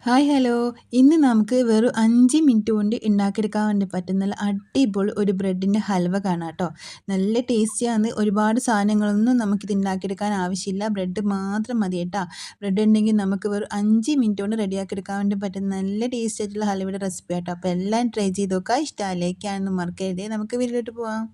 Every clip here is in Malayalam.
Hi hello. ഇന്ന് നമുക്ക് വെറും 5 മിനിറ്റ് കൊണ്ട് ഉണ്ടാക്കിയെടുക്കാൻ വേണ്ടി പറ്റുന്ന നല്ല അടിപൊളി ഒരു ബ്രെഡിൻ്റെ ഹൽവ കാണാം കേട്ടോ. നല്ല ടേസ്റ്റിയാണ്. ഒരുപാട് സാധനങ്ങളൊന്നും നമുക്കിത് ഉണ്ടാക്കിയെടുക്കാൻ ആവശ്യമില്ല. ബ്രെഡ് മാത്രം മതി കേട്ടോ. ബ്രെഡ് ഉണ്ടെങ്കിൽ നമുക്ക് വെറും 5 മിനിറ്റ് കൊണ്ട് റെഡിയാക്കിയെടുക്കാൻ വേണ്ടി പറ്റുന്ന നല്ല ടേസ്റ്റ് ആയിട്ടുള്ള ഹൽവയുടെ റെസിപ്പി കേട്ടോ. അപ്പോൾ എല്ലാം ട്രൈ ചെയ്ത് നോക്കുക. ഇഷ്ടമായിലേക്കാണെന്ന് മറക്കരുത്. നമുക്ക് വീട്ടിലോട്ട് പോവാം.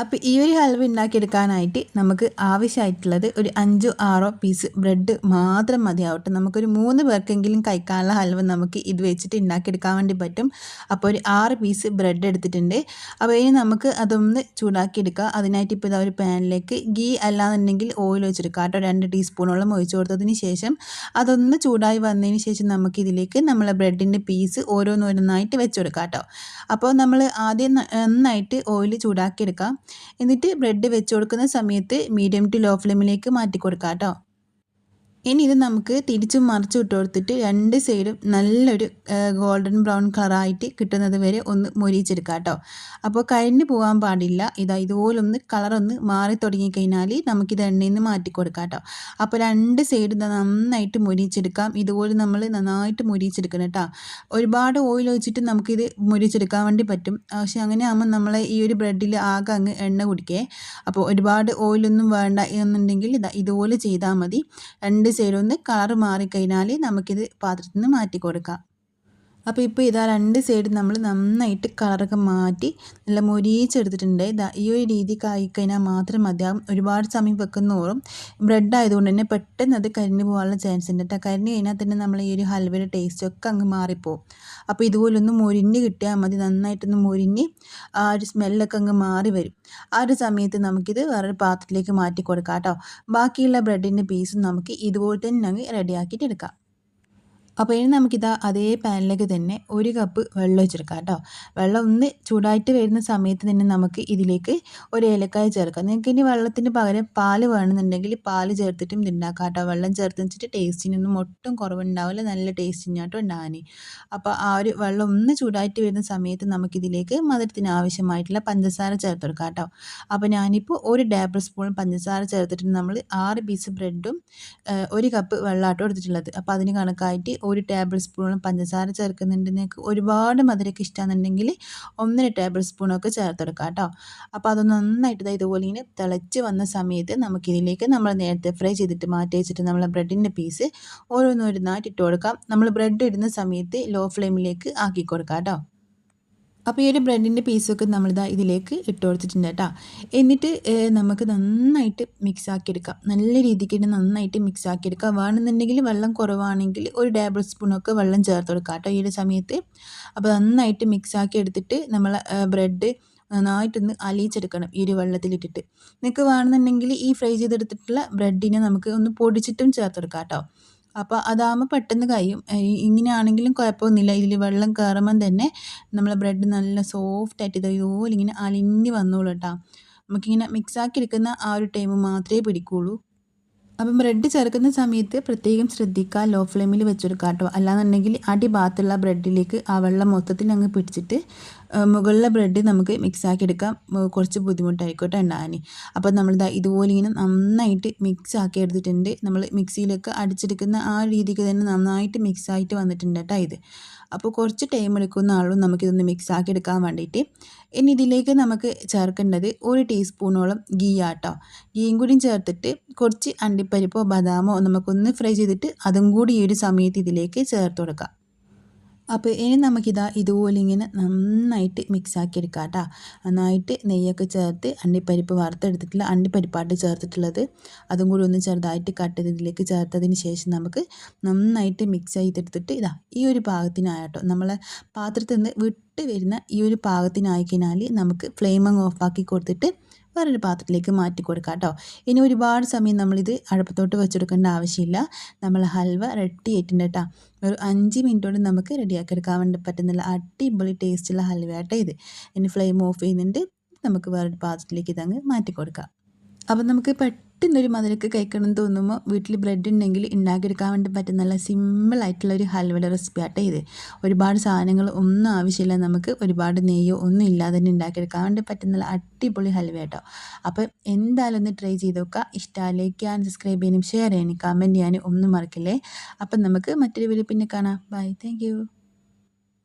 അപ്പോൾ ഈ ഒരു ഹൽവ ഉണ്ടാക്കിയെടുക്കാനായിട്ട് നമുക്ക് ആവശ്യമായിട്ടുള്ളത് ഒരു 5 6 പീസ് ബ്രെഡ് മാത്രം മതിയാവട്ടെ. നമുക്കൊരു 3 പേർക്കെങ്കിലും കഴിക്കാനുള്ള ഹൽവ നമുക്ക് ഇത് വെച്ചിട്ട് ഉണ്ടാക്കിയെടുക്കാൻ വേണ്ടി പറ്റും. അപ്പോൾ ഒരു 6 പീസ് ബ്രെഡ് എടുത്തിട്ടുണ്ട്. അപ്പോൾ ഇനി നമുക്ക് അതൊന്ന് ചൂടാക്കിയെടുക്കുക. അതിനായിട്ട് ഇപ്പോൾ ഇതാ ഒരു പാനിലേക്ക് ഗീ അല്ലാന്നുണ്ടെങ്കിൽ ഓയിൽ ഒഴിച്ചെടുക്കുക കേട്ടോ. 2 ടീസ്പൂണോളം ഒഴിച്ച് കൊടുത്തതിന് ശേഷം അതൊന്ന് ചൂടായി വന്നതിന് ശേഷം നമുക്കിതിലേക്ക് നമ്മളെ ബ്രെഡിൻ്റെ പീസ് ഓരോന്നോരോന്നായിട്ട് വെച്ച് കൊടുക്കാം കേട്ടോ. അപ്പോൾ നമ്മൾ ആദ്യം നന്നായിട്ട് ഓയിൽ ചൂടാക്കിയെടുക്കാം. എന്നിട്ട് ബ്രെഡ് വെച്ച് കൊടുക്കുന്ന സമയത്ത് മീഡിയം ടു ലോ ഫ്ലെയിമിലേക്ക് മാറ്റി കൊടുക്കാം കേട്ടോ. ഇനി ഇത് നമുക്ക് തിരിച്ചും മറിച്ചും ഇട്ട് കൊടുത്തിട്ട് 2 സൈഡും നല്ലൊരു ഗോൾഡൻ ബ്രൗൺ കളറായിട്ട് കിട്ടുന്നത് വരെ ഒന്ന് മൊരിയിച്ചെടുക്കാം കേട്ടോ. അപ്പോൾ കരിഞ്ഞു പോകാൻ പാടില്ല. ഇതുപോലൊന്ന് കളറൊന്ന് മാറി തുടങ്ങിക്കഴിഞ്ഞാൽ നമുക്കിത് എണ്ണയിൽ നിന്ന് മാറ്റി കൊടുക്കാം കേട്ടോ. അപ്പോൾ 2 സൈഡും നന്നായിട്ട് മൊരിയിച്ചെടുക്കാം. ഇതുപോലെ നമ്മൾ നന്നായിട്ട് മൊരിയിച്ചെടുക്കണം കേട്ടോ. ഒരുപാട് ഓയിൽ ഒഴിച്ചിട്ട് നമുക്കിത് മൊരിയിച്ചെടുക്കാൻ വേണ്ടി പറ്റും. പക്ഷേ അങ്ങനെ ആകുമ്പോൾ നമ്മളെ ഈ ഒരു ബ്രെഡിൽ ആകെ അങ്ങ് എണ്ണ കുടിക്കേ. അപ്പോൾ ഒരുപാട് ഓയിലൊന്നും വേണ്ട എന്നുണ്ടെങ്കിൽ ഇതുപോലെ ചെയ്താൽ മതി. 2 സൈഡും ഒന്ന് കളർ മാറിക്കഴിഞ്ഞാൽ നമുക്കിത് പാത്രത്തിൽ നിന്ന് മാറ്റി കൊടുക്കാം. അപ്പോൾ ഇപ്പോൾ ഇതാ 2 സൈഡ് നമ്മൾ നന്നായിട്ട് കളറൊക്കെ മാറ്റി നല്ല മൊരിയിച്ചെടുത്തിട്ടുണ്ട്. ഈ ഒരു രീതിക്ക് ആയിക്കഴിഞ്ഞാൽ മാത്രം മതിയാകും. ഒരുപാട് സമയം വെക്കുന്നോറും ബ്രെഡ് ആയതുകൊണ്ട് തന്നെ പെട്ടെന്ന് അത് കരിഞ്ഞു പോകാനുള്ള ചാൻസ് ഉണ്ട് കേട്ടോ. കരിഞ്ഞു കഴിഞ്ഞാൽ തന്നെ നമ്മൾ ഈ ഒരു ഹൽവയുടെ ടേസ്റ്റൊക്കെ അങ്ങ് മാറിപ്പോവും. അപ്പോൾ ഇതുപോലൊന്ന് മൊരിഞ്ഞ് കിട്ടിയാൽ മതി. നന്നായിട്ടൊന്ന് മൊരിഞ്ഞ് ആ ഒരു സ്മെല്ലൊക്കെ അങ്ങ് മാറി വരും. ആ ഒരു സമയത്ത് നമുക്കിത് വേറൊരു പാത്രത്തിലേക്ക് മാറ്റി കൊടുക്കാം കേട്ടോ. ബാക്കിയുള്ള ബ്രെഡിൻ്റെ പീസും നമുക്ക് ഇതുപോലെ തന്നെ അങ്ങ് റെഡിയാക്കിയിട്ട് എടുക്കാം. അപ്പോൾ ഇനി നമുക്കിതാ അതേ പാനിലേക്ക് തന്നെ 1 കപ്പ് വെള്ളം ഒഴിച്ചെടുക്കാം കേട്ടോ. വെള്ളം ഒന്ന് ചൂടായിട്ട് വരുന്ന സമയത്ത് തന്നെ നമുക്ക് ഇതിലേക്ക് ഒരു ഏലക്കായ ചേർക്കാം. നിങ്ങൾക്ക് ഇനി വെള്ളത്തിന് പകരം പാല് വേണമെന്നുണ്ടെങ്കിൽ പാല് ചേർത്തിട്ടും ഇത് ഉണ്ടാക്കാം കേട്ടോ. വെള്ളം ചേർത്ത് വെച്ചിട്ട് ടേസ്റ്റിനൊന്നും ഒട്ടും കുറവുണ്ടാവില്ല. നല്ല ടേസ്റ്റിന് കേട്ടോ ഉണ്ടാകാൻ. അപ്പോൾ ആ ഒരു വെള്ളം ഒന്ന് ചൂടായിട്ട് വരുന്ന സമയത്ത് നമുക്കിതിലേക്ക് മധുരത്തിന് ആവശ്യമായിട്ടുള്ള പഞ്ചസാര ചേർത്ത് കൊടുക്കാം കേട്ടോ. അപ്പോൾ ഞാനിപ്പോൾ 1 ടേബിൾ സ്പൂൺ പഞ്ചസാര ചേർത്തിട്ട് നമ്മൾ 6 പീസ് ബ്രെഡും 1 കപ്പ് വെള്ളമാട്ടോ എടുത്തിട്ടുള്ളത്. അപ്പോൾ അതിന് കണക്കായിട്ട് 1 ടേബിൾ സ്പൂണോളം പഞ്ചസാര ചേർക്കുന്നുണ്ട്. നിങ്ങൾക്ക് ഒരുപാട് മധുരമൊക്കെ ഇഷ്ടമാണെന്നുണ്ടെങ്കിൽ 1.5 ടേബിൾ സ്പൂണൊക്കെ ചേർത്തെടുക്കാം കേട്ടോ. അപ്പോൾ അത് നന്നായിട്ട് ഇതുപോലെ ഇങ്ങനെ തിളച്ച് വന്ന സമയത്ത് നമുക്കിതിലേക്ക് നമ്മൾ നേരത്തെ ഫ്രൈ ചെയ്തിട്ട് മാറ്റി വെച്ചിട്ട് നമ്മളെ ബ്രെഡിൻ്റെ പീസ് ഓരോന്നോരോന്നായിട്ട് ഇട്ട് കൊടുക്കാം. നമ്മൾ ബ്രെഡ് ഇടുന്ന സമയത്ത് ലോ ഫ്ലെയിമിലേക്ക് ആക്കി കൊടുക്കാം കേട്ടോ. അപ്പോൾ ഈ ഒരു ബ്രെഡിൻ്റെ പീസൊക്കെ നമ്മളിതാ ഇതിലേക്ക് ഇട്ട് കൊടുത്തിട്ടുണ്ട് കേട്ടോ. എന്നിട്ട് നമുക്ക് നന്നായിട്ട് മിക്സ് ആക്കിയെടുക്കാം. നല്ല രീതിക്ക് നന്നായിട്ട് മിക്സ് ആക്കിയെടുക്കാം. വേണമെന്നുണ്ടെങ്കിൽ വെള്ളം കുറവാണെങ്കിൽ 1 ടേബിൾ സ്പൂണൊക്കെ വെള്ളം ചേർത്ത് കൊടുക്കാം കേട്ടോ ഈ ഒരു സമയത്ത്. അപ്പോൾ നന്നായിട്ട് മിക്സ് ആക്കി എടുത്തിട്ട് നമ്മൾ ബ്രെഡ് നന്നായിട്ടൊന്ന് അലിയിച്ചെടുക്കണം ഈ ഒരു വെള്ളത്തിലിട്ടിട്ട്. നിങ്ങൾക്ക് വേണമെന്നുണ്ടെങ്കിൽ ഈ ഫ്രൈ ചെയ്തെടുത്തിട്ടുള്ള ബ്രെഡിനെ നമുക്ക് ഒന്ന് പൊടിച്ചിട്ടും ചേർത്ത് കൊടുക്കാം കേട്ടോ. അപ്പോൾ അതാകുമ്പോൾ പെട്ടെന്ന് കഴിയും. ഇങ്ങനെയാണെങ്കിലും കുഴപ്പമൊന്നുമില്ല. ഇതിൽ വെള്ളം കയറുമ്പം തന്നെ നമ്മളെ ബ്രെഡ് നല്ല സോഫ്റ്റായിട്ട് ഇതുപോലെ ഇങ്ങനെ അലിഞ്ഞ് വന്നോളൂ കേട്ടോ. നമുക്കിങ്ങനെ മിക്സാക്കി എടുക്കുന്ന ആ ഒരു ടൈം മാത്രമേ പിടിക്കുകയുള്ളൂ. അപ്പം ബ്രെഡ് ചേർക്കുന്ന സമയത്ത് പ്രത്യേകം ശ്രദ്ധിക്കുക. ലോ ഫ്ലെയിമിൽ വെച്ചെടുക്കുക കേട്ടോ. അല്ലാന്നുണ്ടെങ്കിൽ അടിഭാഗത്തുള്ള ബ്രെഡിലേക്ക് ആ വെള്ളം മൊത്തത്തിൽ അങ്ങ് പിടിച്ചിട്ട് മുകളിലെ ബ്രെഡ് നമുക്ക് മിക്സാക്കി എടുക്കാം. കുറച്ച് ബുദ്ധിമുട്ടായിക്കോട്ടെ ഉണ്ടാകാൻ. അപ്പോൾ നമ്മളിതാ ഇതുപോലെ ഇങ്ങനെ നന്നായിട്ട് മിക്സ് ആക്കി എടുത്തിട്ടുണ്ട്. നമ്മൾ മിക്സിയിലൊക്കെ അടിച്ചെടുക്കുന്ന ആ രീതിക്ക് തന്നെ നന്നായിട്ട് മിക്സായിട്ട് വന്നിട്ടുണ്ട് കേട്ടോ ഇത്. അപ്പോൾ കുറച്ച് ടൈം എടുക്കുന്നതാണല്ലോ നമുക്കിതൊന്ന് മിക്സ് ആക്കി എടുക്കാൻ വേണ്ടിയിട്ട്. ഇനി ഇതിലേക്ക് നമുക്ക് ചേർക്കേണ്ടത് 1 ടീസ്പൂണോളം ഗീ ആട്ടോ. ഗീയും കൂടിയും ചേർത്തിട്ട് കുറച്ച് അണ്ടിപ്പരിപ്പോ ബദാമോ നമുക്കൊന്ന് ഫ്രൈ ചെയ്തിട്ട് അതും കൂടി ഈ ഒരു സമയത്ത് ഇതിലേക്ക് ചേർത്ത് കൊടുക്കാം. അപ്പോൾ ഇനി നമുക്കിതാ ഇതുപോലെ ഇങ്ങനെ നന്നായിട്ട് മിക്സാക്കി എടുക്കാം കേട്ടോ. നന്നായിട്ട് നെയ്യൊക്കെ ചേർത്ത് അണ്ടിപ്പരിപ്പ് വറുത്തെടുത്തിട്ടുള്ള അണ്ടിപ്പരിപ്പായിട്ട് ചേർത്തിട്ടുള്ളത് അതും കൂടി ഒന്ന് ചെറുതായിട്ട് കട്ട് ചെയ്ത് ഇതിലേക്ക് ചേർത്തതിന് ശേഷം നമുക്ക് നന്നായിട്ട് മിക്സ് ചെയ്തെടുത്തിട്ട് ഈ ഒരു പാകത്തിനായിട്ടോ നമ്മളെ പാത്രത്തിൽ നിന്ന് വിട്ട് വരുന്ന ഈ ഒരു പാകത്തിനായി കഴിഞ്ഞാൽ നമുക്ക് ഫ്ലെയിം അങ്ങ് ഓഫാക്കി കൊടുത്തിട്ട് വേറൊരു പാത്രത്തിലേക്ക് മാറ്റി കൊടുക്കാം കേട്ടോ. ഇനി ഒരുപാട് സമയം നമ്മളിത് അടുപ്പത്തോട്ട് വെച്ചെടുക്കേണ്ട ആവശ്യമില്ല. നമ്മൾ ഹൽവ റെഡി ആയിട്ടുണ്ട് കേട്ടോ. ഒരു 5 മിനിറ്റ് കൊണ്ട് നമുക്ക് റെഡിയാക്കി എടുക്കാൻ വേണ്ടി പറ്റുന്നില്ല അടിപൊളി ടേസ്റ്റുള്ള ഹൽവ കേട്ടോ ഇത്. ഇനി ഫ്ലെയിം ഓഫ് ചെയ്യുന്നുണ്ട്. നമുക്ക് വേറൊരു പാത്രത്തിലേക്ക് ഇതങ്ങ് മാറ്റി കൊടുക്കാം. അപ്പം നമുക്ക് പെട്ടെന്നൊരു മധുരമൊക്കെ കഴിക്കണം എന്ന് തോന്നുമ്പോൾ വീട്ടിൽ ബ്രെഡ് ഉണ്ടെങ്കിൽ ഉണ്ടാക്കിയെടുക്കാൻ വേണ്ടി പറ്റുന്ന നല്ല സിമ്പിളായിട്ടുള്ള ഒരു ഹൽവയുടെ റെസിപ്പി ആട്ടെ ഇത്. ഒരുപാട് സാധനങ്ങൾ ഒന്നും ആവശ്യമില്ല, നമുക്ക് ഒരുപാട് നെയ്യോ ഒന്നും ഇല്ലാതെ തന്നെ ഉണ്ടാക്കിയെടുക്കാൻ വേണ്ടി പറ്റുന്ന നല്ല അടിപൊളി ഹൽവ കേട്ടോ. അപ്പോൾ എന്തായാലും ഒന്ന് ട്രൈ ചെയ്ത് നോക്കുക. ഇഷ്ടമായി ലൈക്ക് ചെയ്യാനും സബ്സ്ക്രൈബ് ചെയ്യാനും ഷെയർ ചെയ്യാനും കമൻറ്റ് ചെയ്യാനും ഒന്നും മറക്കില്ലേ. അപ്പം നമുക്ക് മറ്റൊരു വീഡിയോ പിന്നെ കാണാം. Bye, thank U.